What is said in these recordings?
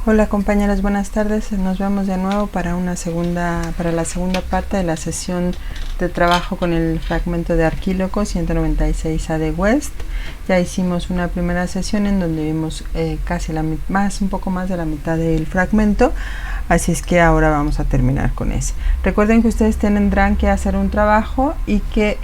Hola compañeros, buenas tardes. Nos vemos de nuevo para la segunda parte de la sesión de trabajo con el fragmento de Arquíloco 196A de West. Ya hicimos una primera sesión en donde vimos casi un poco más de la mitad del fragmento, así es que ahora vamos a terminar con ese. Recuerden que ustedes tendrán que hacer un trabajo y que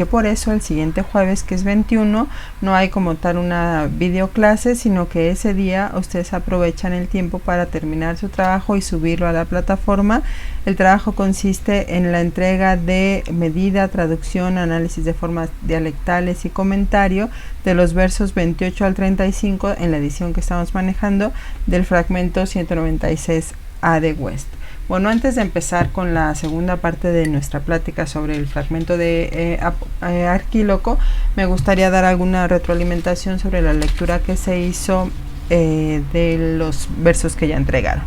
por eso el siguiente jueves, que es 21, no hay como tal una videoclase, sino que ese día ustedes aprovechan el tiempo para terminar su trabajo y subirlo a la plataforma. El trabajo consiste en la entrega de medida, traducción, análisis de formas dialectales y comentario de los versos 28 al 35 en la edición que estamos manejando del fragmento 196A de West. Bueno, antes de empezar con la segunda parte de nuestra plática sobre el fragmento de Arquíloco, me gustaría dar alguna retroalimentación sobre la lectura que se hizo de los versos que ya entregaron.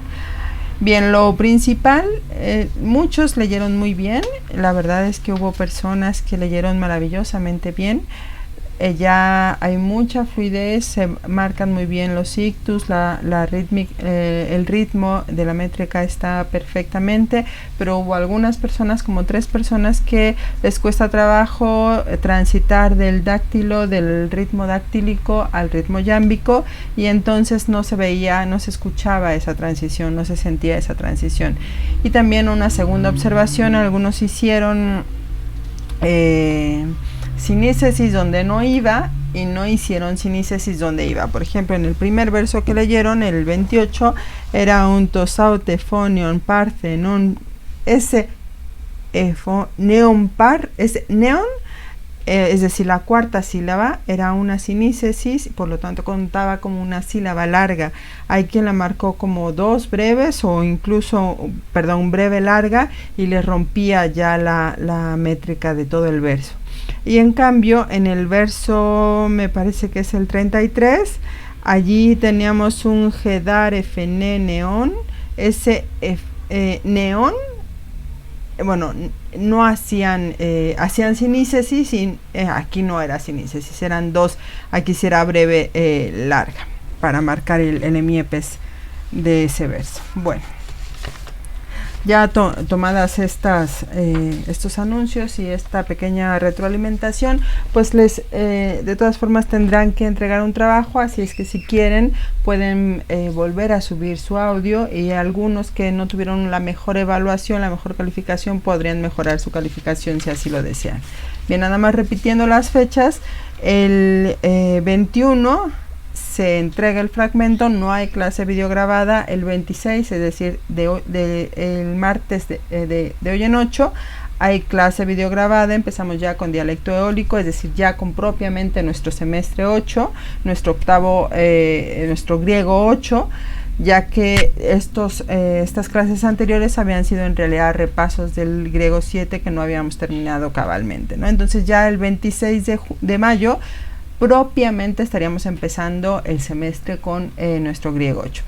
Bien, lo principal, muchos leyeron muy bien. La verdad es que hubo personas que leyeron maravillosamente bien. Ya hay mucha fluidez, se marcan muy bien los ictus, el ritmo de la métrica está perfectamente, pero hubo algunas personas, como 3 personas, que les cuesta trabajo transitar del ritmo dactílico al ritmo yámbico, y entonces no se veía, no se escuchaba esa transición, no se sentía esa transición. Y también una segunda observación, algunos hicieron sinícesis donde no iba y no hicieron sinícesis donde iba. Por ejemplo, en el primer verso que leyeron, el 28, era un tosautefonion parthenon ese neon par, ese neon, es decir, la cuarta sílaba era una sinícesis, por lo tanto contaba como una sílaba larga. Hay quien la marcó como 2 breves o incluso, breve larga, y le rompía ya la métrica de todo el verso. Y en cambio, en el verso, me parece que es el 33, allí teníamos un gedar fn neón, ese neón, bueno, no hacían sinícesis, y aquí no era sinícesis, eran 2, aquí sí era breve larga, para marcar el hemiepes de ese verso. Bueno, ya tomadas estos anuncios y esta pequeña retroalimentación, pues de todas formas tendrán que entregar un trabajo, así es que si quieren pueden volver a subir su audio, y algunos que no tuvieron la mejor evaluación, la mejor calificación, podrían mejorar su calificación si así lo desean. Bien, nada más repitiendo las fechas, el 21 se entrega el fragmento, no hay clase videograbada. El 26, es decir, el martes de hoy en 8, hay clase videograbada. Empezamos ya con dialecto eólico, es decir, ya con propiamente nuestro semestre 8, nuestro griego 8, ya que estas clases anteriores habían sido en realidad repasos del griego 7 que no habíamos terminado cabalmente, ¿no? Entonces ya el 26 de mayo propiamente estaríamos empezando el semestre con nuestro griego 8.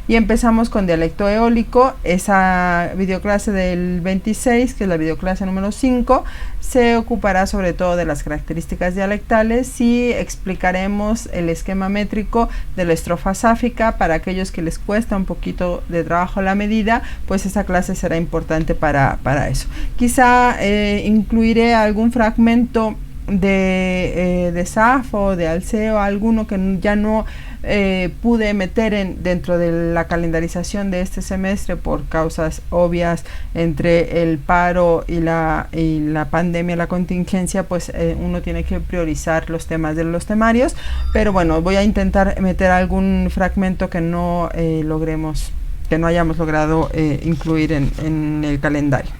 Y empezamos con dialecto eólico. Esa videoclase del 26, que es la videoclase número 5, se ocupará sobre todo de las características dialectales, y explicaremos el esquema métrico de la estrofa sáfica. Para aquellos que les cuesta un poquito de trabajo la medida, pues esa clase será importante para eso. Quizá incluiré algún fragmento de Safo, de Alceo, alguno que ya no pude meter dentro de la calendarización de este semestre por causas obvias, entre el paro y la pandemia, la contingencia, pues uno tiene que priorizar los temas de los temarios, pero bueno, voy a intentar meter algún fragmento que no hayamos logrado incluir en el calendario.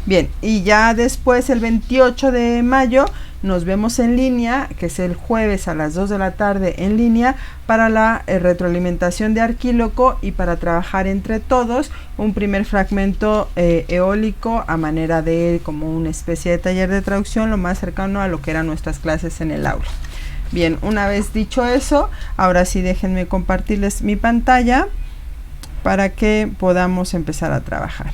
Bien, y ya después, el 28 de mayo, nos vemos en línea, que es el jueves a las 2 de la tarde en línea, para la retroalimentación de Arquíloco y para trabajar entre todos un primer fragmento eólico a manera de como una especie de taller de traducción, lo más cercano a lo que eran nuestras clases en el aula. Bien, una vez dicho eso, ahora sí déjenme compartirles mi pantalla para que podamos empezar a trabajar.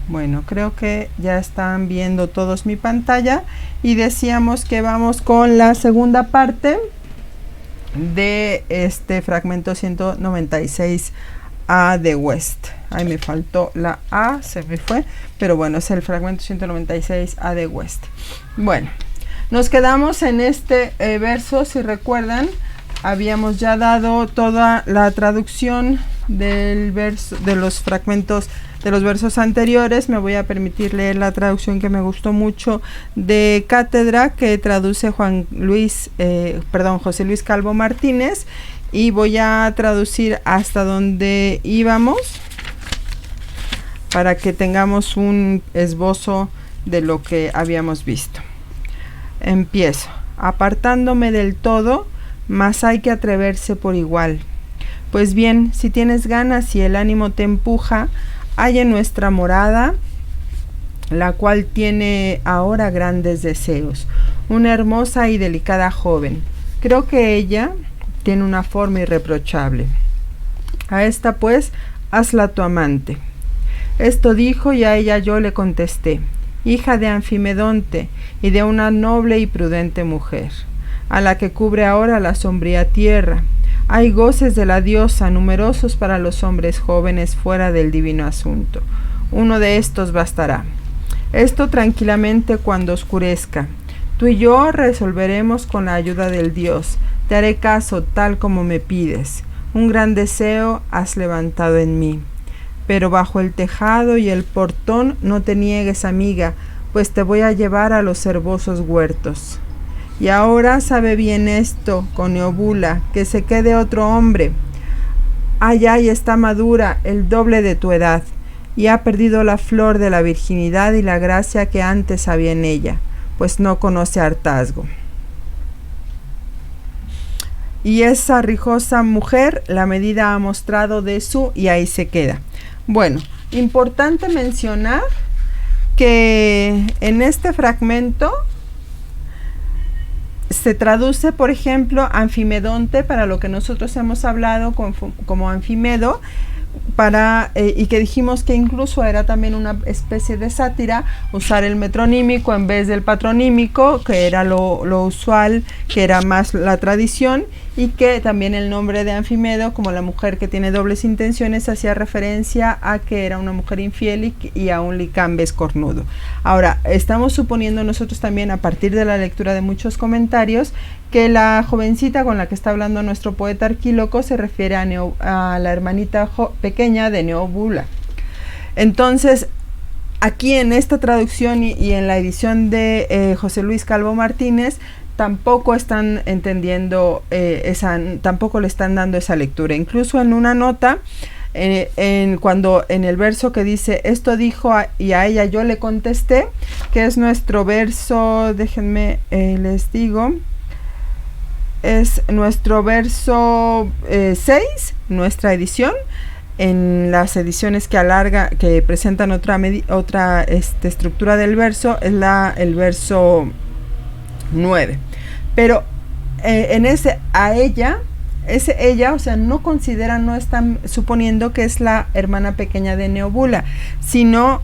Bueno, creo que ya están viendo todos mi pantalla, y decíamos que vamos con la segunda parte de este fragmento 196A de West. Ahí me faltó la A, se me fue, pero bueno, es el fragmento 196A de West. Bueno, nos quedamos en este verso. Si recuerdan, habíamos ya dado toda la traducción del verso, de los fragmentos de los versos anteriores. Me voy a permitir leer la traducción que me gustó mucho de Cátedra, que traduce José Luis Calvo Martínez, y voy a traducir hasta donde íbamos para que tengamos un esbozo de lo que habíamos visto. Empiezo. Apartándome del todo, mas hay que atreverse por igual. Pues bien, si tienes ganas y el ánimo te empuja, hay en nuestra morada, la cual tiene ahora grandes deseos, una hermosa y delicada joven. Creo que ella tiene una forma irreprochable. A esta pues, hazla tu amante. Esto dijo, y a ella yo le contesté: hija de Anfimedonte y de una noble y prudente mujer, a la que cubre ahora la sombría tierra. Hay goces de la diosa numerosos para los hombres jóvenes fuera del divino asunto. Uno de estos bastará. Esto tranquilamente cuando oscurezca. Tú y yo resolveremos con la ayuda del Dios. Te haré caso tal como me pides. Un gran deseo has levantado en mí. Pero bajo el tejado y el portón no te niegues, amiga, pues te voy a llevar a los herbosos huertos. Y ahora sabe bien esto, con Neobula, que se quede otro hombre. Ay, está madura, el doble de tu edad, y ha perdido la flor de la virginidad y la gracia que antes había en ella, pues no conoce hartazgo. Y esa rijosa mujer la medida ha mostrado de su, y ahí se queda. Bueno, importante mencionar que en este fragmento se traduce, por ejemplo, Anfimedonte, para lo que nosotros hemos hablado como Anfimedo, y que dijimos que incluso era también una especie de sátira, usar el metronímico en vez del patronímico, que era lo usual, que era más la tradición, y que también el nombre de Anfimedo, como la mujer que tiene dobles intenciones, hacía referencia a que era una mujer infiel y a un licambes cornudo. Ahora, estamos suponiendo nosotros también, a partir de la lectura de muchos comentarios, que la jovencita con la que está hablando nuestro poeta Arquíloco se refiere a la hermanita pequeña de Neobula. Entonces, aquí en esta traducción y en la edición de José Luis Calvo Martínez, tampoco están entendiendo tampoco le están dando esa lectura. Incluso en una nota, cuando en el verso que dice, esto dijo y a ella yo le contesté, que es nuestro verso, déjenme les digo, es nuestro verso 6, nuestra edición. En las ediciones que presentan otra estructura del verso, es el verso 9. Pero en ese ella, o sea, no están suponiendo que es la hermana pequeña de Neobula,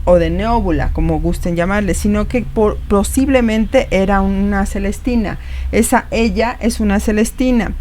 o de Neóbula, como gusten llamarle, sino que posiblemente era una celestina. Esa ella es una celestina.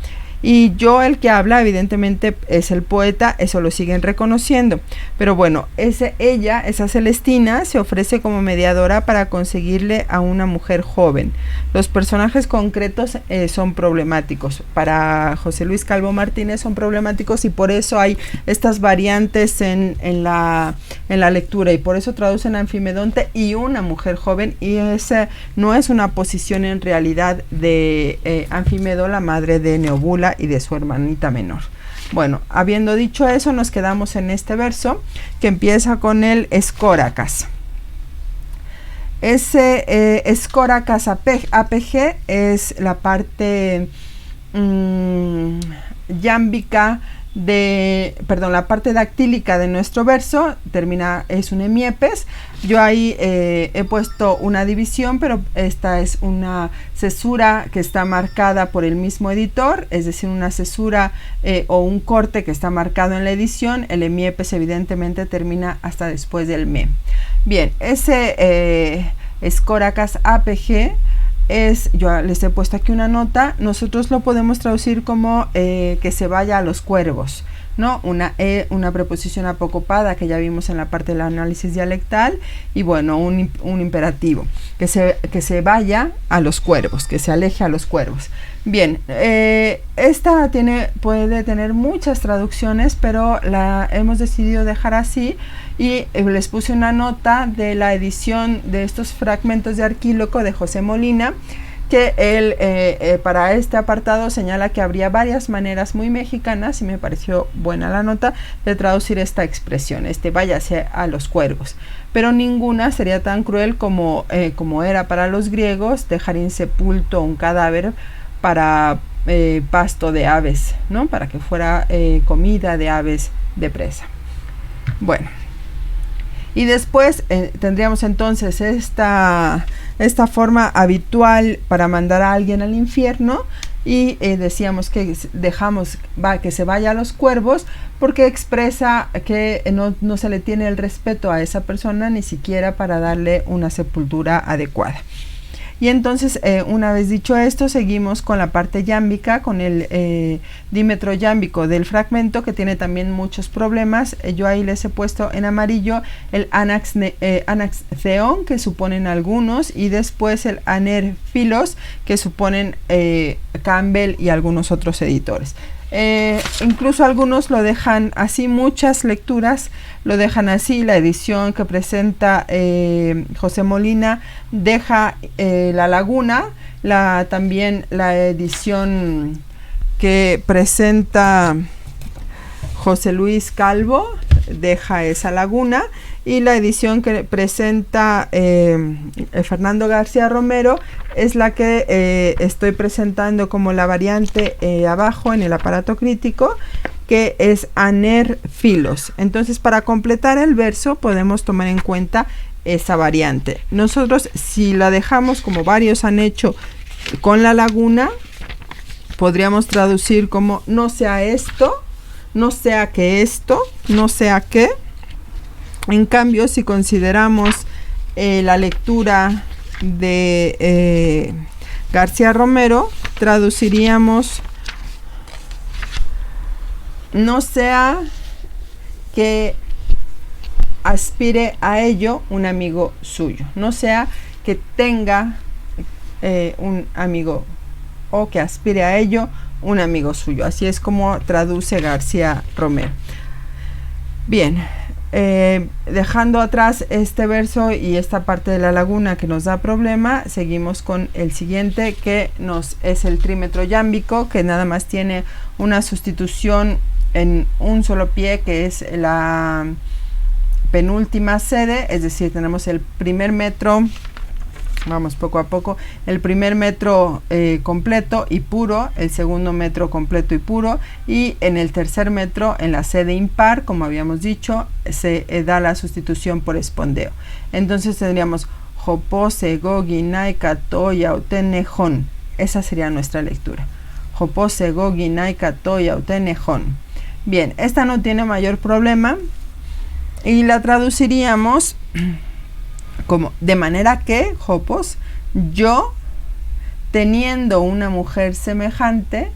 Y yo, el que habla, evidentemente es el poeta, eso lo siguen reconociendo. Pero bueno, esa Celestina, se ofrece como mediadora para conseguirle a una mujer joven. Los personajes concretos son problemáticos. Para José Luis Calvo Martínez son problemáticos, y por eso hay estas variantes en la lectura, y por eso traducen a Anfimedonte y una mujer joven, y esa no es una posición en realidad de Anfimedo, la madre de Neobula y de su hermanita menor. Bueno, habiendo dicho eso, nos quedamos en este verso que empieza con el escóracas. Ese escóracas APG es la parte yámbica la parte dactílica de nuestro verso. Es un hemiepes. Yo ahí he puesto una división, pero esta es una cesura que está marcada por el mismo editor, es decir, una cesura o un corte que está marcado en la edición. El hemiepes evidentemente termina hasta después del me. Bien, ese escóracas APG yo les he puesto aquí una nota, nosotros lo podemos traducir como que se vaya a los cuervos, ¿no? Una preposición apocopada que ya vimos en la parte del análisis dialectal, y bueno, un imperativo, que se vaya a los cuervos, que se aleje a los cuervos. Bien, esta puede tener muchas traducciones, pero la hemos decidido dejar así, y les puse una nota de la edición de estos fragmentos de Arquíloco de José Molina, que él para este apartado señala que habría varias maneras muy mexicanas, y me pareció buena la nota, de traducir esta expresión, váyase a los cuervos, pero ninguna sería tan cruel como era para los griegos dejar insepulto un cadáver para pasto de aves, ¿no? Para que fuera comida de aves de presa. Bueno, y después tendríamos entonces esta forma habitual para mandar a alguien al infierno, y decíamos que que se vaya a los cuervos, porque expresa que no se le tiene el respeto a esa persona, ni siquiera para darle una sepultura adecuada. Y entonces, una vez dicho esto, seguimos con la parte yámbica, con el dímetro yámbico del fragmento, que tiene también muchos problemas. Yo ahí les he puesto en amarillo el anaxtheon, que suponen algunos, y después el anerphilos, que suponen Campbell y algunos otros editores. Incluso algunos lo dejan así, muchas lecturas lo dejan así. La edición que presenta José Molina deja la laguna, también la edición que presenta José Luis Calvo deja esa laguna, y la edición que presenta Fernando García Romero es la que estoy presentando como la variante abajo en el aparato crítico, que es anerphilos. Entonces, para completar el verso podemos tomar en cuenta esa variante. Nosotros, si la dejamos como varios han hecho con la laguna, podríamos traducir como no sea esto, no sea que esto, no sea que. En cambio, si consideramos la lectura de García Romero, traduciríamos no sea que aspire a ello un amigo suyo, no sea que tenga un amigo, o que aspire a ello un amigo suyo. Así es como traduce García Romero. Bien, dejando atrás este verso y esta parte de la laguna que nos da problema, seguimos con el siguiente, que es el trímetro yámbico, que nada más tiene una sustitución en un solo pie, que es la penúltima sede, es decir, tenemos el primer metro, vamos poco a poco, el primer metro completo y puro, el segundo metro completo y puro, y en el tercer metro, en la sede impar, como habíamos dicho, se da la sustitución por espondeo. Entonces tendríamos Jopose, Gogi, Naika, Toya, Utenejón. Esa sería nuestra lectura. Jopose, Gogi, Naika, Toya, Utenejón. Bien, esta no tiene mayor problema, y la traduciríamos como de manera que, Jopos, yo teniendo una mujer semejante,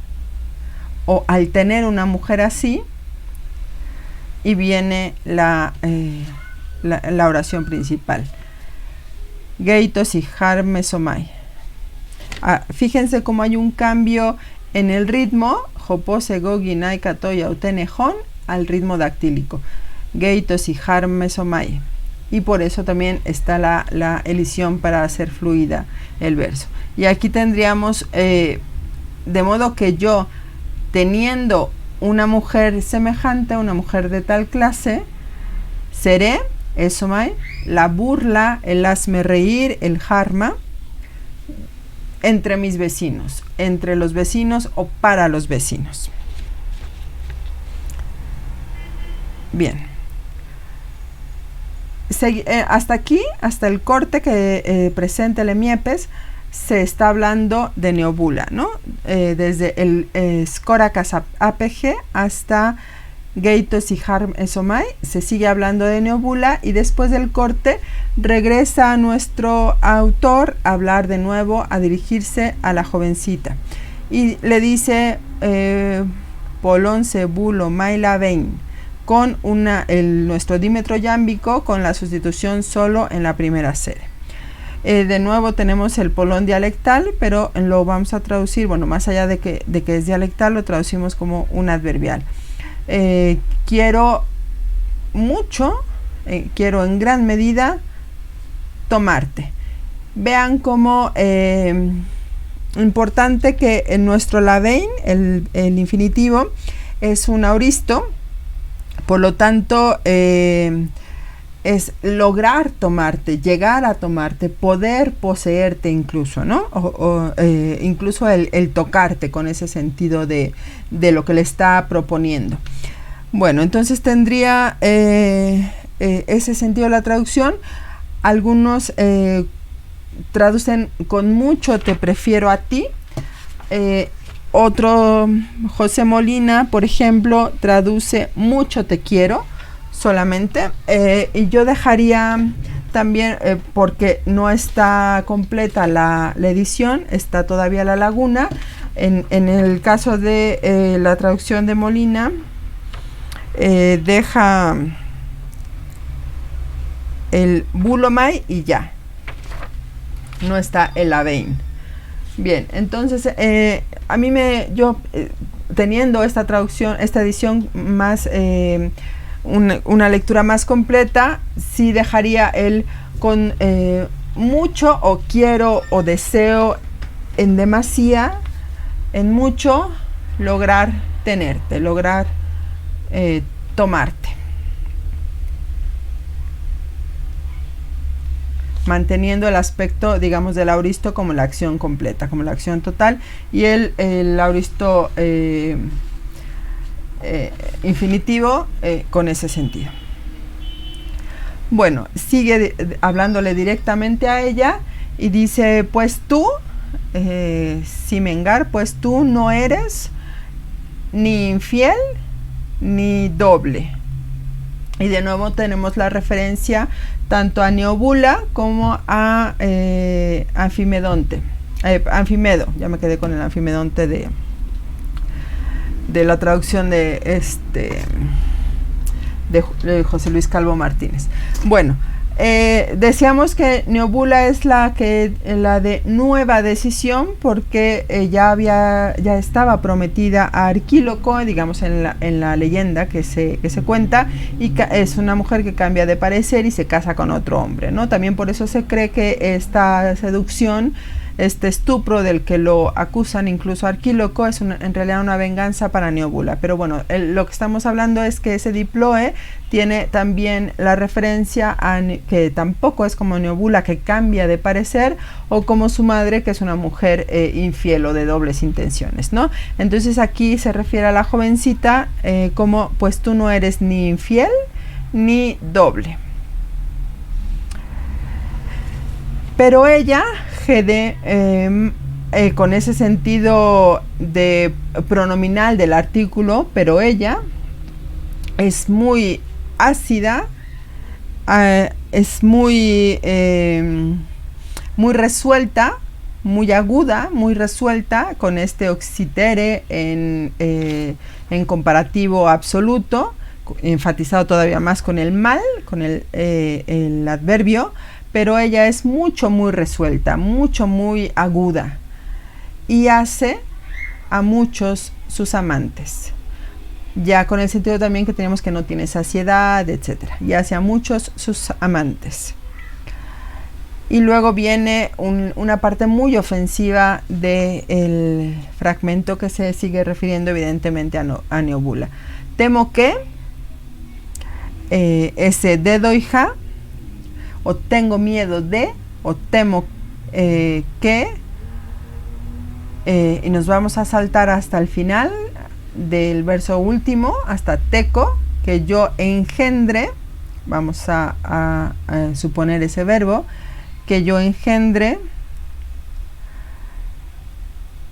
o al tener una mujer así, y viene la oración principal. Geitos y Harmesomai. Fíjense cómo hay un cambio en el ritmo, Jopose, Gogi, Naika, Toya, Utenejón, al ritmo dactílico. Geitos y Harmesomai. Y por eso también está la elisión para hacer fluida el verso. Y aquí tendríamos, de modo que yo, teniendo una mujer semejante, una mujer de tal clase, seré, esomai, la burla, el hazme reír, el harma, entre mis vecinos, entre los vecinos o para los vecinos. Bien. Hasta aquí, hasta el corte que presenta el Emiepes, se está hablando de Neobula, ¿no? Desde el Skoracas APG hasta Geitos y Harm Esomai, se sigue hablando de Neobula y después del corte regresa a nuestro autor a hablar de nuevo, a dirigirse a la jovencita y le dice Polón se bulo maila vein, con nuestro dímetro yámbico con la sustitución solo en la primera serie. De nuevo tenemos el polón dialectal, pero lo vamos a traducir, bueno, más allá de que es dialectal, lo traducimos como un adverbial. Quiero mucho, quiero en gran medida tomarte. Vean cómo importante que en nuestro lavein, el infinitivo, es un auristo, por lo tanto es lograr tomarte, llegar a tomarte, poder poseerte incluso, ¿no? Incluso el tocarte con ese sentido de lo que le está proponiendo. Bueno, entonces tendría ese sentido la traducción. Algunos traducen con mucho te prefiero a ti. Otro, José Molina, por ejemplo, traduce mucho te quiero solamente. Y yo dejaría también, porque no está completa la edición, está todavía la laguna. En el caso de la traducción de Molina, deja el bulomai y ya no está el avein. Bien, entonces yo teniendo esta traducción, esta edición más una lectura más completa, sí dejaría el con mucho o quiero o deseo en demasía, en mucho, lograr tenerte, lograr tomarte, manteniendo el aspecto, digamos, del auristo como la acción completa, como la acción total, y el auristo infinitivo con ese sentido. Bueno, sigue hablándole directamente a ella y dice, pues tú, Simengar, pues tú no eres ni infiel ni doble. Y de nuevo tenemos la referencia tanto a Neobula como a Anfimedonte. Anfimedo, ya me quedé con el Anfimedonte de la traducción de José Luis Calvo Martínez. Bueno, decíamos que Neobula es la de nueva decisión, porque ya estaba prometida a Arquíloco, digamos en la leyenda que se cuenta, y es una mujer que cambia de parecer y se casa con otro hombre, ¿no? También por eso se cree que esta seducción, este estupro del que lo acusan incluso a Arquíloco, es en realidad una venganza para Neobula. Pero bueno, lo que estamos hablando es que ese diploe tiene también la referencia a que tampoco es como Neobula, que cambia de parecer, o como su madre, que es una mujer infiel o de dobles intenciones, ¿no? Entonces aquí se refiere a la jovencita como, pues tú no eres ni infiel ni doble. Pero ella, con ese sentido de pronominal del artículo, pero ella es muy ácida, es muy resuelta, muy aguda, muy resuelta, con este oxitere en comparativo absoluto, enfatizado todavía más con el mal, con el adverbio. Pero ella es muy resuelta, muy aguda, y hace a muchos sus amantes. Ya con el sentido también que tenemos que no tiene saciedad, etc. Y hace a muchos sus amantes. Y luego viene una parte muy ofensiva del fragmento, que se sigue refiriendo evidentemente a Neobula. Temo que ese dedo hija, o tengo miedo de, o temo que, y nos vamos a saltar hasta el final del verso último, hasta teco, que yo engendre, vamos a suponer ese verbo, que yo engendre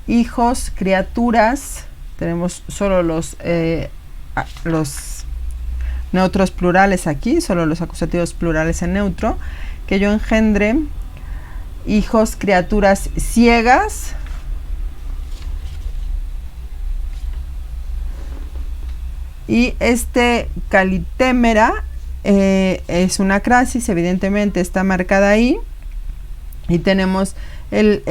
hijos, criaturas, tenemos solo los neutros plurales aquí, solo los acusativos plurales en neutro, que yo engendre hijos, criaturas ciegas, y este calitémera es una crasis, evidentemente está marcada ahí, y tenemos el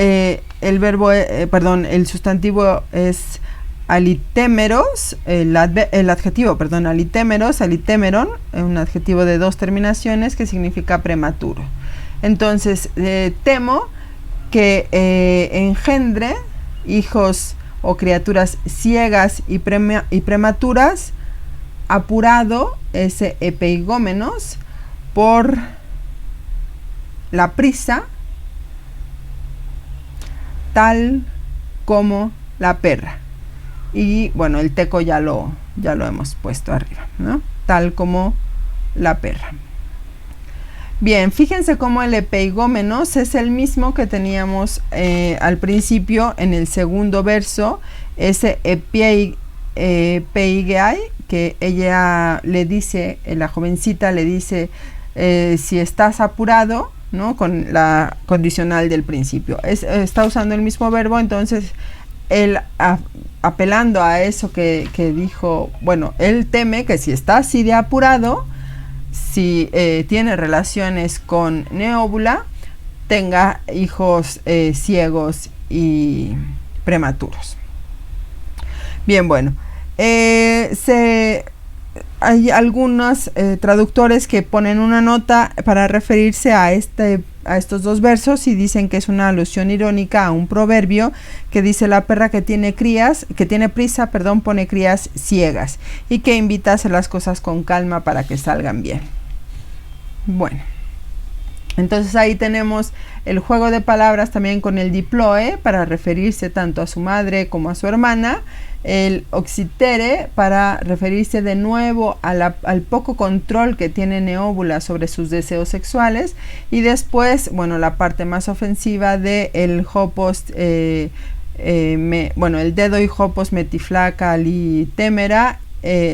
verbo, el sustantivo es alitémeros, el adjetivo, alitémeros, alitémeron, un adjetivo de 2 terminaciones que significa prematuro. Entonces, temo que engendre hijos o criaturas ciegas y prematuras, apurado, ese epeigómenos, por la prisa, tal como la perra. Y bueno, el teco ya lo hemos puesto arriba, ¿no? Tal como la perra. Bien, fíjense cómo el epeigómenos es el mismo que teníamos al principio en el segundo verso, ese epeigeai, que ella le dice, la jovencita le dice, si estás apurado, ¿no? Con la condicional del principio. Está usando el mismo verbo, entonces él, apelando a eso que dijo, bueno, él teme que si está así de apurado, si tiene relaciones con Neóbula, tenga hijos ciegos y prematuros. Bien, bueno, hay algunos traductores que ponen una nota para referirse a estos dos versos y dicen que es una alusión irónica a un proverbio que dice: la perra que tiene prisa, pone crías ciegas, y que invita a hacer las cosas con calma para que salgan bien. Bueno, entonces ahí tenemos el juego de palabras también con el diploe para referirse tanto a su madre como a su hermana, el oxitere para referirse de nuevo al poco control que tiene Neóbula sobre sus deseos sexuales, y después, bueno, la parte más ofensiva de el hopos, el dedo y hopos metiflaca li temera,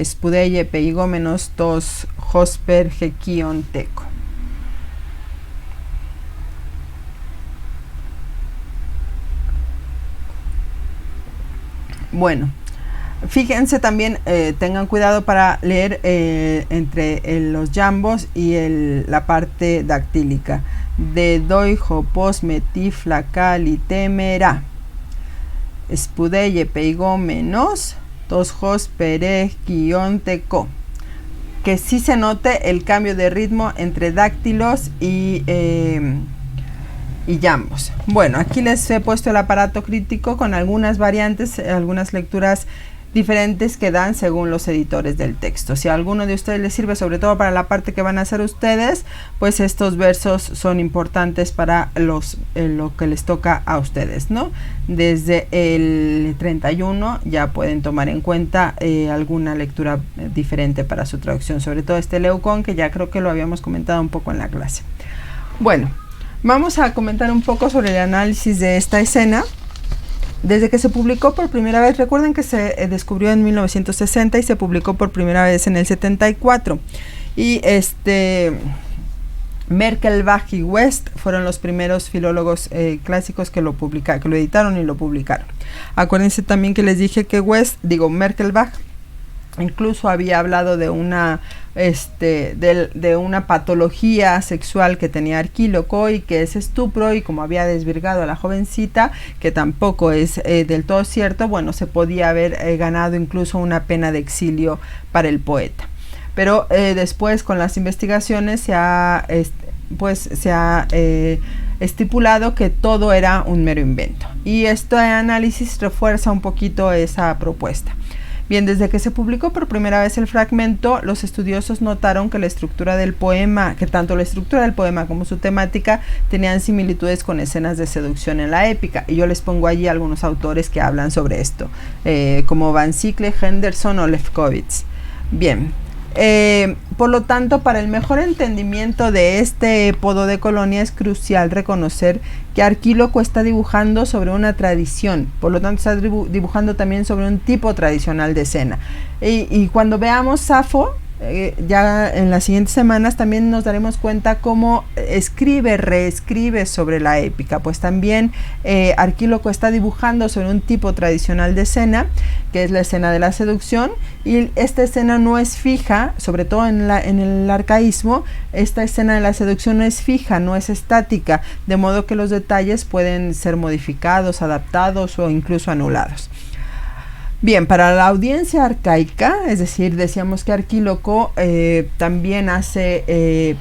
spudeye peigómenos tos hosper hekion teco. Bueno, fíjense también, tengan cuidado para leer entre los jambos y la parte dactílica. De doi hopos metiflaca li temera, spudeye peigómenos tos hosper hekion teco. Que sí se note el cambio de ritmo entre dáctilos y jambos. Bueno, aquí les he puesto el aparato crítico con algunas variantes, algunas lecturas diferentes que dan según los editores del texto. Si a alguno de ustedes les sirve, sobre todo para la parte que van a hacer ustedes, pues estos versos son importantes para lo que les toca a ustedes, ¿no? Desde el 31 ya pueden tomar en cuenta alguna lectura diferente para su traducción, sobre todo este Leucón, que ya creo que lo habíamos comentado un poco en la clase. Bueno, vamos a comentar un poco sobre el análisis de esta escena. Desde que se publicó por primera vez, recuerden que se descubrió en 1960 y se publicó por primera vez en el 74. Y Merkelbach y West fueron los primeros filólogos clásicos que lo editaron y lo publicaron. Acuérdense también que les dije que Merkelbach incluso había hablado de una patología sexual que tenía Arquíloco, y que es estupro, y como había desvirgado a la jovencita, que tampoco es del todo cierto, bueno, se podía haber ganado incluso una pena de exilio para el poeta. Pero después, con las investigaciones, se ha estipulado que todo era un mero invento, y este análisis refuerza un poquito esa propuesta. Bien, desde que se publicó por primera vez el fragmento, los estudiosos notaron que tanto la estructura del poema como su temática tenían similitudes con escenas de seducción en la épica, y yo les pongo allí algunos autores que hablan sobre esto, como Van Sickle, Henderson o Lefkowitz. Bien, por lo tanto, para el mejor entendimiento de este épodo de Colonia es crucial reconocer que Arquíloco está dibujando sobre una tradición, por lo tanto está dibujando también sobre un tipo tradicional de escena. Y cuando veamos Safo, ya en las siguientes semanas también nos daremos cuenta cómo reescribe sobre la épica, pues también Arquíloco está dibujando sobre un tipo tradicional de escena, que es la escena de la seducción, y esta escena no es fija, sobre todo en el arcaísmo. Esta escena de la seducción no es fija, no es estática, de modo que los detalles pueden ser modificados, adaptados o incluso anulados. Bien, para la audiencia arcaica, es decir, decíamos que Arquíloco también hace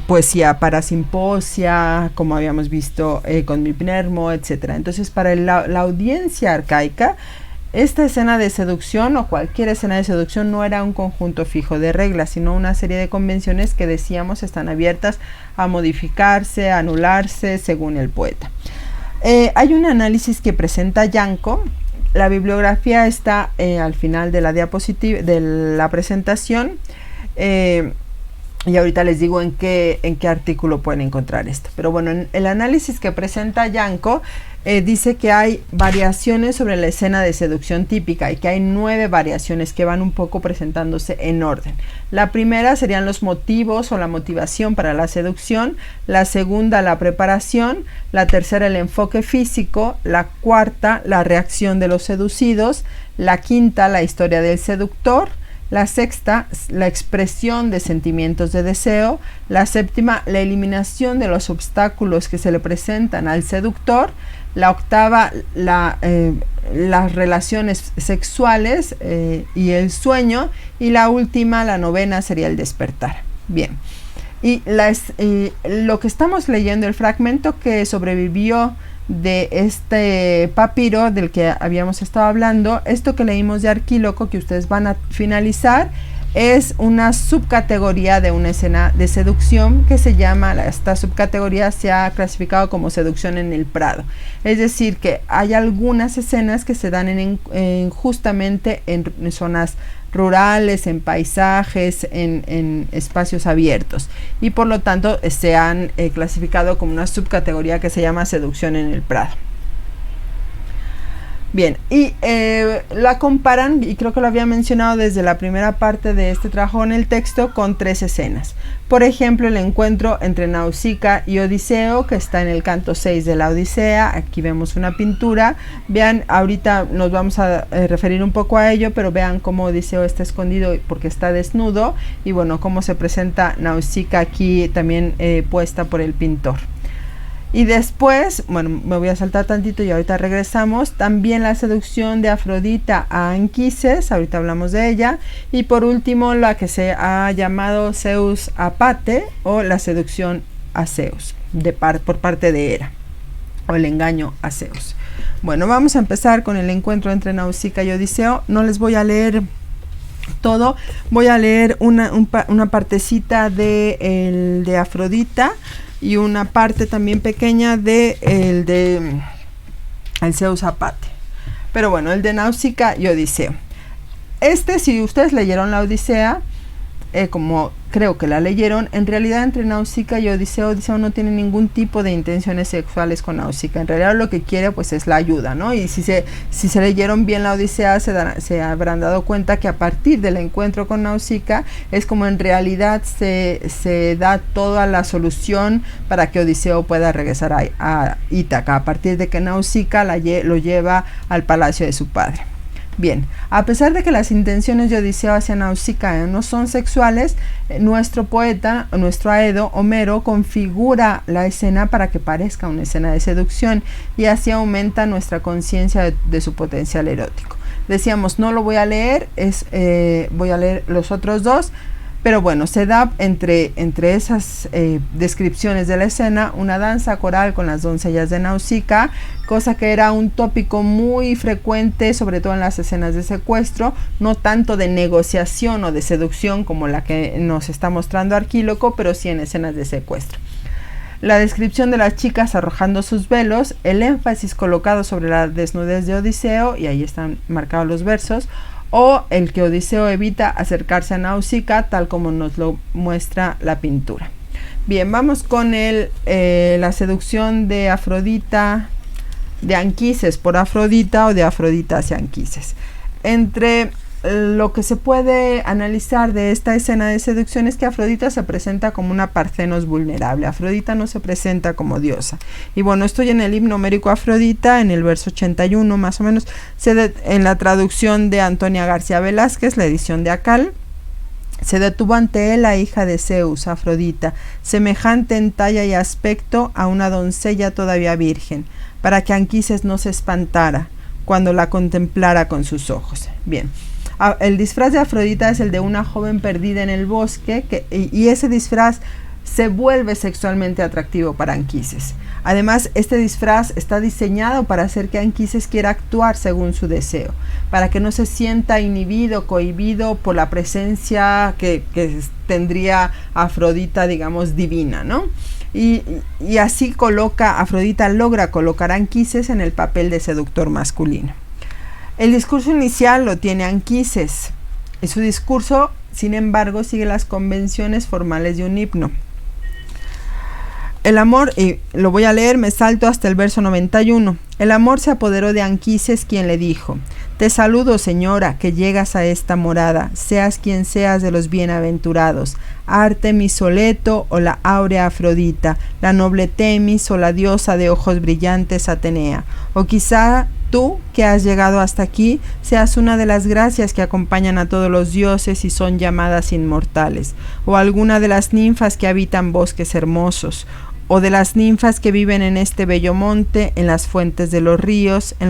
poesía para simposia, como habíamos visto con Mipnermo, etc. Entonces, para la audiencia arcaica, esta escena de seducción o cualquier escena de seducción no era un conjunto fijo de reglas, sino una serie de convenciones que decíamos están abiertas a modificarse, a anularse según el poeta. Hay un análisis que presenta Yanko. La bibliografía está al final de la diapositiva de la presentación, y ahorita les digo en qué artículo pueden encontrar esto. Pero bueno, en el análisis que presenta Yanko dice que hay variaciones sobre la escena de seducción típica y que hay 9 variaciones que van un poco presentándose en orden. La primera serían los motivos o la motivación para la seducción, la segunda la preparación, la tercera el enfoque físico, la cuarta la reacción de los seducidos, la quinta la historia del seductor, la sexta, la expresión de sentimientos de deseo, la séptima, la eliminación de los obstáculos que se le presentan al seductor, la octava, las relaciones sexuales y el sueño, y la última, la novena, sería el despertar. Bien, y lo que estamos leyendo, el fragmento que sobrevivió de este papiro del que habíamos estado hablando, esto que leímos de Arquíloco, que ustedes van a finalizar, es una subcategoría de una escena de seducción que se llama, esta subcategoría se ha clasificado como seducción en el Prado. Es decir, que hay algunas escenas que se dan justamente en zonas rurales, en paisajes, en espacios abiertos, y por lo tanto se han clasificado como una subcategoría que se llama seducción en el Prado. Bien, y la comparan, y creo que lo había mencionado desde la primera parte de este trabajo en el texto, con 3 escenas. Por ejemplo, el encuentro entre Nausicaa y Odiseo, que está en el canto 6 de la Odisea. Aquí vemos una pintura. Vean, ahorita nos vamos a referir un poco a ello, pero vean cómo Odiseo está escondido porque está desnudo, y bueno, cómo se presenta Nausicaa aquí también puesta por el pintor. Y después, bueno, me voy a saltar tantito y ahorita regresamos. También la seducción de Afrodita a Anquises, ahorita hablamos de ella. Y por último, la que se ha llamado Zeus Apate, o la seducción a Zeus, por parte de Hera, o el engaño a Zeus. Bueno, vamos a empezar con el encuentro entre Nausicaa y Odiseo. No les voy a leer todo, voy a leer una partecita de Afrodita, y una parte también pequeña de el Zeus Apate. Pero bueno, el de Nausicaa y Odiseo. Si ustedes leyeron la Odisea, como creo que la leyeron, en realidad entre Nausicaa y Odiseo no tiene ningún tipo de intenciones sexuales con Nausicaa. En realidad lo que quiere pues es la ayuda, ¿no? Y si se leyeron bien la Odisea, se habrán dado cuenta que a partir del encuentro con Nausicaa es como en realidad se da toda la solución para que Odiseo pueda regresar a Ítaca, a partir de que Nausicaa lo lleva al palacio de su padre. Bien, a pesar de que las intenciones de Odiseo hacia Nausicaa no son sexuales, nuestro poeta, nuestro Aedo, Homero, configura la escena para que parezca una escena de seducción, y así aumenta nuestra conciencia de su potencial erótico. Decíamos, no lo voy a leer, voy a leer los otros 2, pero bueno, se da entre esas descripciones de la escena una danza coral con las doncellas de Nausicaa, cosa que era un tópico muy frecuente, sobre todo en las escenas de secuestro, no tanto de negociación o de seducción como la que nos está mostrando Arquíloco, pero sí en escenas de secuestro. La descripción de las chicas arrojando sus velos, el énfasis colocado sobre la desnudez de Odiseo, y ahí están marcados los versos, o el que Odiseo evita acercarse a Nausicaa, tal como nos lo muestra la pintura. Bien, vamos con la seducción de Afrodita, de Anquises por Afrodita, o de Afrodita hacia Anquises. Entre lo que se puede analizar de esta escena de seducción es que Afrodita se presenta como una Parcenos vulnerable. Afrodita no se presenta como diosa. Y bueno, estoy en el himno homérico Afrodita, en el verso 81 más o menos, en la traducción de Antonia García Velázquez, la edición de Acal. Se detuvo ante él la hija de Zeus, Afrodita, semejante en talla y aspecto a una doncella todavía virgen, para que Anquises no se espantara cuando la contemplara con sus ojos. Bien. El disfraz de Afrodita es el de una joven perdida en el bosque y ese disfraz se vuelve sexualmente atractivo para Anquises. Además, este disfraz está diseñado para hacer que Anquises quiera actuar según su deseo, para que no se sienta inhibido, cohibido por la presencia que tendría Afrodita, digamos, divina, ¿no? Y así Afrodita logra colocar a Anquises en el papel de seductor masculino. El discurso inicial lo tiene Anquises, y su discurso, sin embargo, sigue las convenciones formales de un himno. El amor, y lo voy a leer, me salto hasta el verso 91. El amor se apoderó de Anquises, quien le dijo: te saludo, señora, que llegas a esta morada, seas quien seas de los bienaventurados, Artemis o Leto o la áurea Afrodita, la noble Temis o la diosa de ojos brillantes Atenea, o quizá tú, que has llegado hasta aquí, seas una de las gracias que acompañan a todos los dioses y son llamadas inmortales, o alguna de las ninfas que habitan bosques hermosos, o de las ninfas que viven en este bello monte, en las fuentes de los ríos y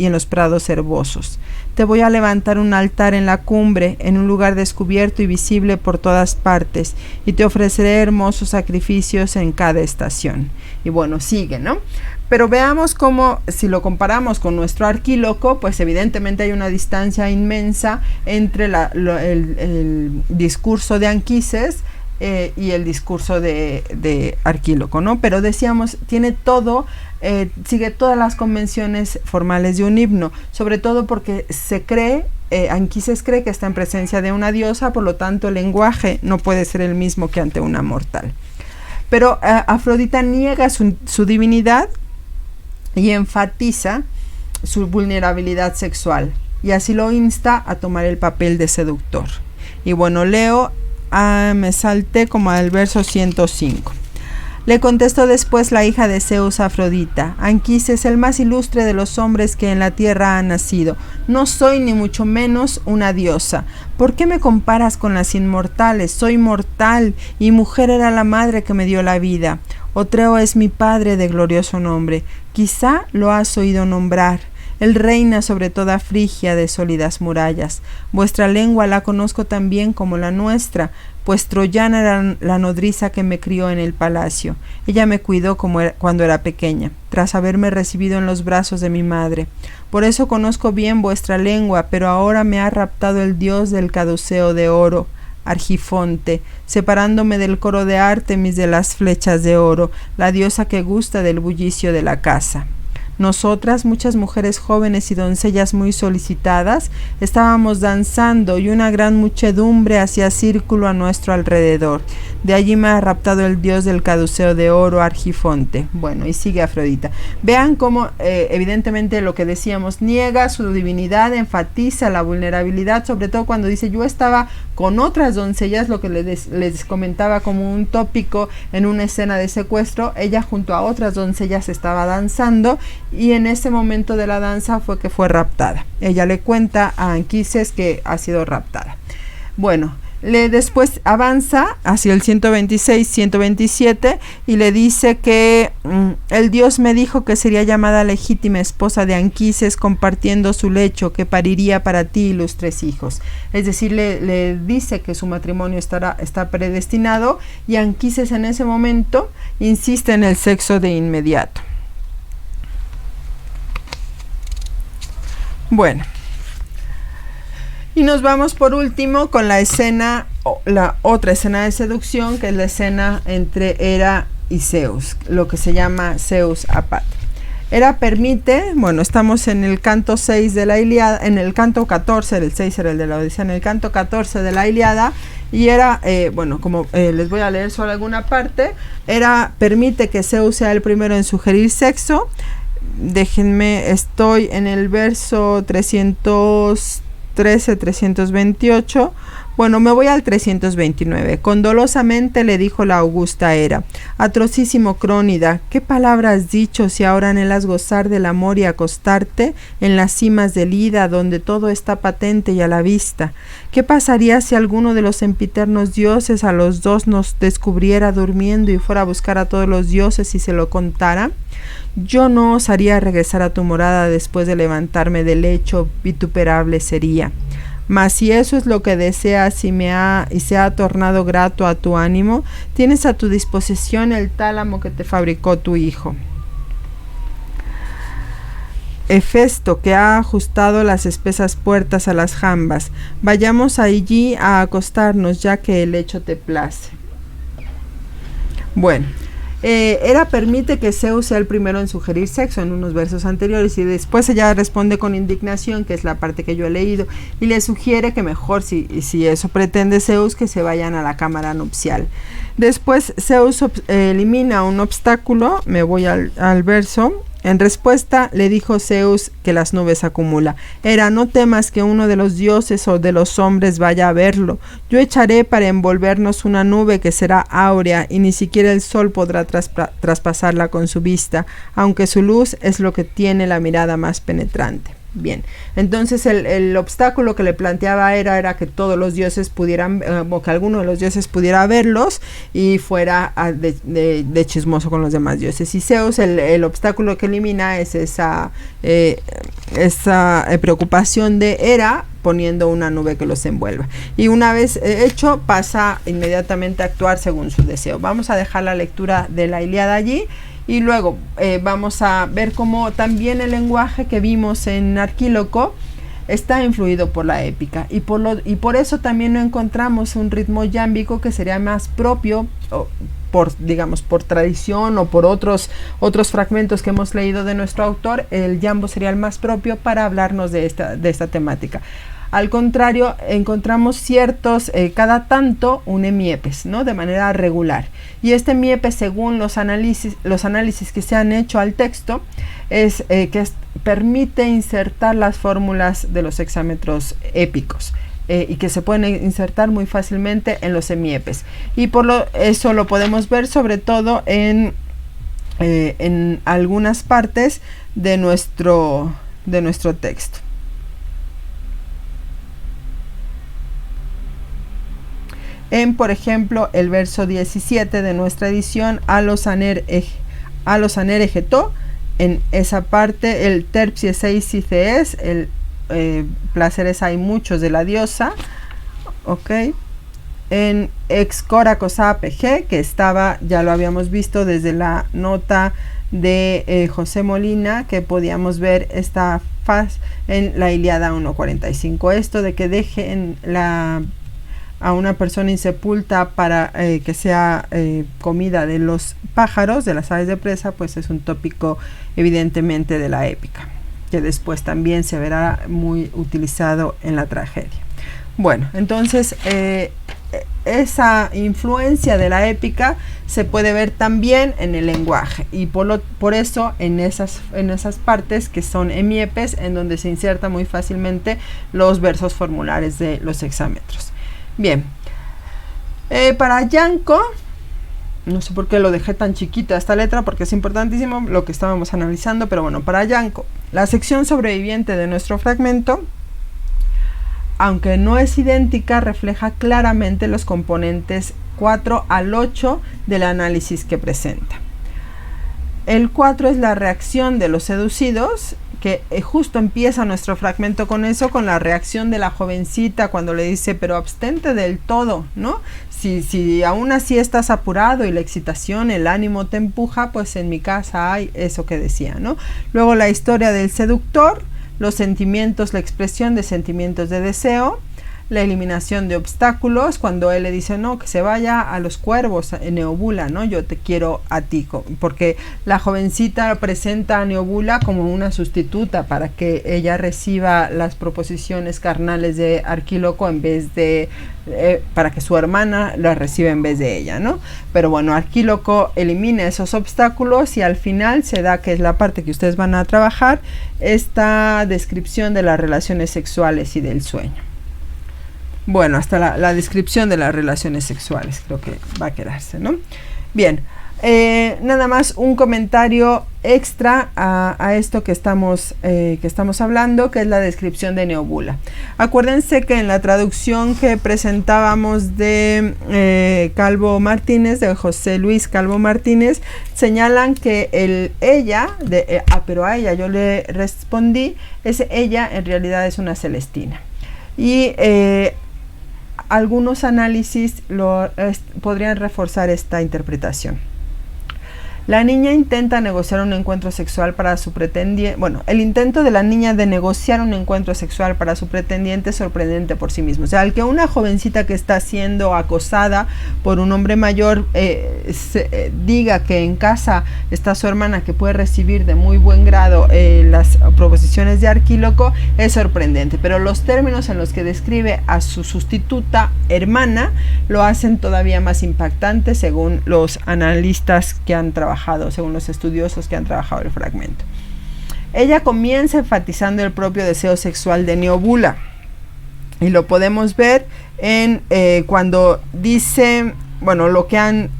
en los prados herbosos. Te voy a levantar un altar en la cumbre, en un lugar descubierto y visible por todas partes, y te ofreceré hermosos sacrificios en cada estación. Y bueno, sigue, ¿no? Pero veamos cómo, si lo comparamos con nuestro Arquíloco, pues evidentemente hay una distancia inmensa entre el discurso de Anquises y el discurso de Arquíloco, ¿no? Pero decíamos, tiene todo, sigue todas las convenciones formales de un himno, sobre todo porque Anquises cree que está en presencia de una diosa, por lo tanto el lenguaje no puede ser el mismo que ante una mortal. Pero Afrodita niega su divinidad y enfatiza su vulnerabilidad sexual, y así lo insta a tomar el papel de seductor. Y bueno, leo, me salté como al verso 105. Le contestó después la hija de Zeus, Afrodita: Anquises, el más ilustre de los hombres que en la tierra han nacido, no soy ni mucho menos una diosa. ¿Por qué me comparas con las inmortales? Soy mortal, y mujer era la madre que me dio la vida. Otreo es mi padre de glorioso nombre, quizá lo has oído nombrar. Él reina sobre toda Frigia de sólidas murallas. Vuestra lengua la conozco tan bien como la nuestra, pues troyana era la nodriza que me crió en el palacio. Ella me cuidó cuando era pequeña, tras haberme recibido en los brazos de mi madre. Por eso conozco bien vuestra lengua, pero ahora me ha raptado el dios del caduceo de oro, Argifonte, separándome del coro de Artemis de las flechas de oro, la diosa que gusta del bullicio de la caza. Nosotras, muchas mujeres jóvenes y doncellas muy solicitadas, estábamos danzando y una gran muchedumbre hacía círculo a nuestro alrededor. De allí me ha raptado el dios del caduceo de oro, Argifonte. Bueno, y sigue Afrodita. Vean cómo evidentemente lo que decíamos, niega su divinidad, enfatiza la vulnerabilidad, sobre todo cuando dice: yo estaba con otras doncellas, lo que les comentaba como un tópico en una escena de secuestro. Ella junto a otras doncellas estaba danzando, y en ese momento de la danza fue raptada. Ella le cuenta a Anquises que ha sido raptada. Bueno, después avanza hacia el 126-127 y le dice que el dios me dijo que sería llamada legítima esposa de Anquises, compartiendo su lecho, que pariría para ti ilustres hijos. Es decir, le dice que su matrimonio está predestinado, y Anquises en ese momento insiste en el sexo de inmediato. Bueno, y nos vamos por último con la otra escena de seducción, que es la escena entre Hera y Zeus, lo que se llama Zeus Apat. Hera permite, bueno, estamos en el canto 6 de la Ilíada, en el canto 14, el 6 era el de la Odisea, en el canto 14 de la Ilíada, y Hera, les voy a leer solo alguna parte. Hera permite que Zeus sea el primero en sugerir sexo. Déjenme, estoy en el verso 300 13, 328. Bueno, me voy al 329. Condolosamente le dijo la augusta Hera: atrocísimo Crónida, ¿qué palabra has dicho si ahora anhelas gozar del amor y acostarte en las cimas del Ida, donde todo está patente y a la vista? ¿Qué pasaría si alguno de los sempiternos dioses a los dos nos descubriera durmiendo y fuera a buscar a todos los dioses y se lo contara? Yo no osaría regresar a tu morada después de levantarme del lecho, vituperable sería. Mas si eso es lo que deseas y se ha tornado grato a tu ánimo, tienes a tu disposición el tálamo que te fabricó tu hijo Hefesto, que ha ajustado las espesas puertas a las jambas. Vayamos allí a acostarnos, ya que el hecho te place. Bueno, Hera permite que Zeus sea el primero en sugerir sexo en unos versos anteriores, y después ella responde con indignación, que es la parte que yo he leído, y le sugiere que mejor, si eso pretende Zeus, que se vayan a la cámara nupcial. Después Zeus elimina un obstáculo. Me voy al verso. En respuesta le dijo Zeus que las nubes acumula: Hera, no temas que uno de los dioses o de los hombres vaya a verlo. Yo echaré para envolvernos una nube que será áurea, y ni siquiera el sol podrá traspasarla con su vista, aunque su luz es lo que tiene la mirada más penetrante. Bien, entonces el obstáculo que le planteaba era que todos los dioses pudieran, o que alguno de los dioses pudiera verlos y fuera de chismoso con los demás dioses. Y Zeus, el obstáculo que elimina es esa preocupación de Hera, poniendo una nube que los envuelva. Y una vez hecho, pasa inmediatamente a actuar según su deseo. Vamos a dejar la lectura de la Ilíada allí. Y luego vamos a ver cómo también el lenguaje que vimos en Arquíloco está influido por la épica, y por eso también no encontramos un ritmo yámbico que sería más propio, por tradición o por otros fragmentos que hemos leído de nuestro autor. El yambo sería el más propio para hablarnos de esta temática. Al contrario, encontramos ciertos, cada tanto, un hemiepes, ¿no?, de manera regular. Y este hemiepes, según los análisis que se han hecho al texto, permite insertar las fórmulas de los hexámetros épicos, y que se pueden insertar muy fácilmente en los hemiepes. Y eso lo podemos ver sobre todo en algunas partes de nuestro texto. Por ejemplo, el verso 17 de nuestra edición, alos aner egetó, en esa parte el terpsies eis ices, el placeres hay muchos de la diosa, ok. En ex cora cosa pg, que ya lo habíamos visto desde la nota de José Molina, que podíamos ver esta faz en la Ilíada 1.45. Esto de que dejen a una persona insepulta para que sea comida de los pájaros, de las aves de presa, pues es un tópico evidentemente de la épica, que después también se verá muy utilizado en la tragedia. Bueno, entonces esa influencia de la épica se puede ver también en el lenguaje, y por eso en esas partes que son hemiepes, en donde se inserta muy fácilmente los versos formulares de los hexámetros. Bien, para Yanko, no sé por qué lo dejé tan chiquita esta letra, porque es importantísimo lo que estábamos analizando, pero bueno, para Yanko, la sección sobreviviente de nuestro fragmento, aunque no es idéntica, refleja claramente los componentes 4 al 8 del análisis que presenta. El 4 es la reacción de los seducidos, que justo empieza nuestro fragmento con eso, con la reacción de la jovencita cuando le dice: pero abstente del todo, ¿no? Si aún así estás apurado y la excitación, el ánimo te empuja, pues en mi casa hay eso que decía, ¿no? Luego la historia del seductor, los sentimientos, la expresión de sentimientos de deseo, la eliminación de obstáculos, cuando él le dice no, que se vaya a los cuervos, Neobula, ¿no? Yo te quiero a ti, porque la jovencita presenta a Neobula como una sustituta para que ella reciba las proposiciones carnales de Arquíloco en vez de, para que su hermana las reciba en vez de ella, ¿no? Pero bueno, Arquíloco elimina esos obstáculos y al final se da, que es la parte que ustedes van a trabajar, esta descripción de las relaciones sexuales y del sueño. Bueno, hasta la descripción de las relaciones sexuales creo que va a quedarse, ¿no? Bien, nada más un comentario extra a esto que estamos hablando, que es la descripción de Neobula. Acuérdense que en la traducción que presentábamos de Calvo Martínez, de José Luis Calvo Martínez, señalan que ella, pero a ella yo le respondí, ella en realidad es una celestina. Y algunos análisis podrían reforzar esta interpretación. La niña intenta negociar un encuentro sexual para su pretendiente. Bueno, el intento de la niña de negociar un encuentro sexual para su pretendiente es sorprendente por sí mismo. O sea, al que una jovencita que está siendo acosada por un hombre mayor diga que en casa está su hermana, que puede recibir de muy buen grado las proposiciones de Arquíloco, es sorprendente. Pero los términos en los que describe a su sustituta hermana lo hacen todavía más impactante, según los analistas que han trabajado, según los estudiosos que han trabajado el fragmento. Ella comienza enfatizando el propio deseo sexual de Neobula, y lo podemos ver en cuando dice, bueno, lo que han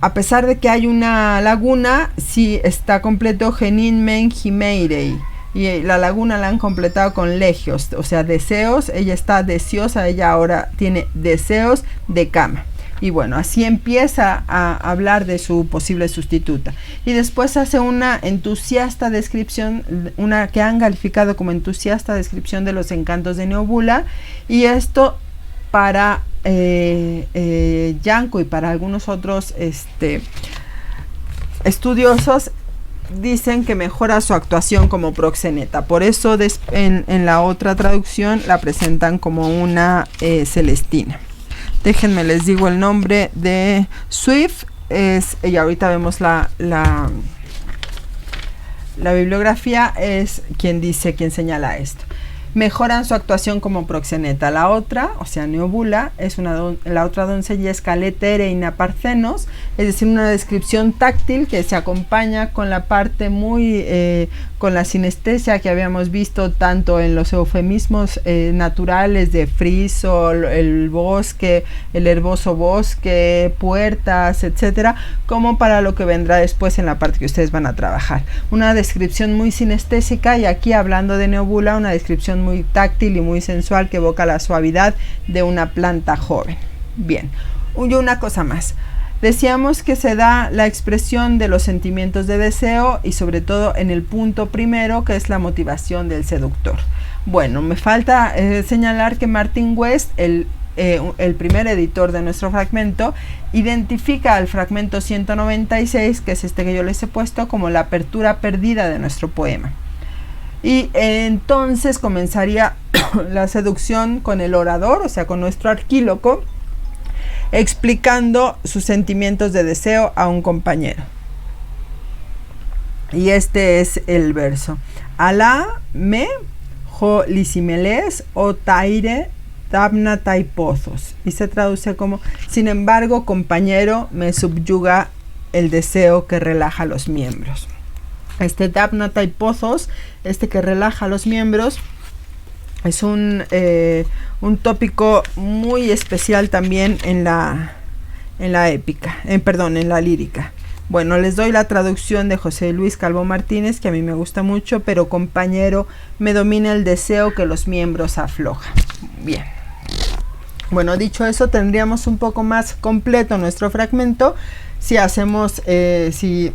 a pesar de que hay una laguna, sí está completo Genin Men Himeirei, y la laguna la han completado con legios, o sea, deseos. Ella está deseosa, ella ahora tiene deseos de cama. Y bueno, así empieza a hablar de su posible sustituta. Y después hace una entusiasta descripción, una que han calificado como entusiasta descripción de los encantos de Neobula. Y esto para Yanko y para algunos otros estudiosos dicen que mejora su actuación como proxeneta. Por eso en la otra traducción la presentan como una celestina. Déjenme les digo el nombre de Swift, y ahorita vemos la bibliografía, es quien señala esto. Mejoran su actuación como proxeneta. La otra, o sea, Neobula, la otra doncella es Caletereina Parcenos, es decir, una descripción táctil que se acompaña con la parte con la sinestesia que habíamos visto tanto en los eufemismos naturales de friso, el bosque, el herboso bosque, puertas, etcétera, como para lo que vendrá después en la parte que ustedes van a trabajar. Una descripción muy sinestésica, y aquí, hablando de Neobula, una descripción muy táctil y muy sensual que evoca la suavidad de una planta joven. Bien, una cosa más. Decíamos que se da la expresión de los sentimientos de deseo, y sobre todo en el punto primero, que es la motivación del seductor. Bueno, me falta señalar que Martin West, el primer editor de nuestro fragmento, identifica al fragmento 196, que es este que yo les he puesto, como la apertura perdida de nuestro poema. Y entonces comenzaría la seducción con el orador, o sea, con nuestro Arquíloco, explicando sus sentimientos de deseo a un compañero. Y este es el verso. Alá me jo lisimeles o taire tabna taipozos. Y se traduce como: sin embargo, compañero, me subyuga el deseo que relaja los miembros. Este Dabna Taipozos, que relaja los miembros, es un tópico muy especial también en la épica, en la lírica. Bueno, les doy la traducción de José Luis Calvo Martínez, que a mí me gusta mucho, pero compañero, me domina el deseo que los miembros afloja. Bien. Bueno, dicho eso, tendríamos un poco más completo nuestro fragmento si hacemos, si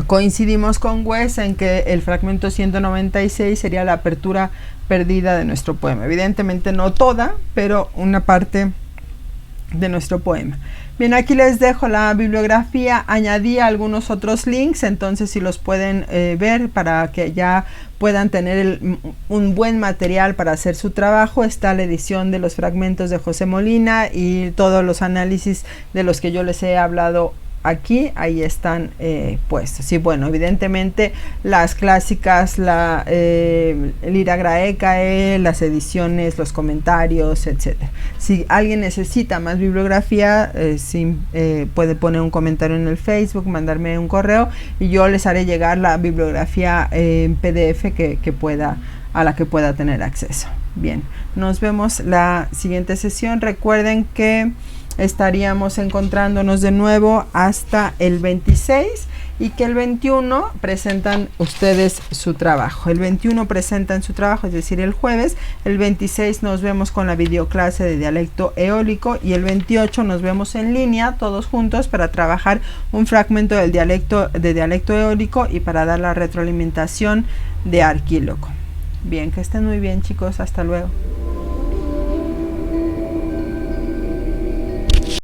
coincidimos con West en que el fragmento 196 sería la apertura perdida de nuestro poema. Evidentemente no toda, pero una parte de nuestro poema. Bien, aquí les dejo la bibliografía, añadí algunos otros links, entonces si los pueden ver para que ya puedan tener un buen material para hacer su trabajo. Está la edición de los fragmentos de José Molina y todos los análisis de los que yo les he hablado aquí, ahí están puestos. Y bueno, evidentemente las clásicas, la Lira Graecae, las ediciones, los comentarios, etcétera. Si alguien necesita más bibliografía, puede poner un comentario en el Facebook, mandarme un correo y yo les haré llegar la bibliografía en PDF a la que pueda tener acceso. Bien, nos vemos la siguiente sesión. Recuerden que estaríamos encontrándonos de nuevo hasta el 26 y que el 21 presentan ustedes su trabajo. El 21 presentan su trabajo, es decir, el jueves. El 26 nos vemos con la videoclase de dialecto eólico y el 28 nos vemos en línea todos juntos para trabajar un fragmento del dialecto eólico y para dar la retroalimentación de Arquíloco. Bien, que estén muy bien, chicos. Hasta luego.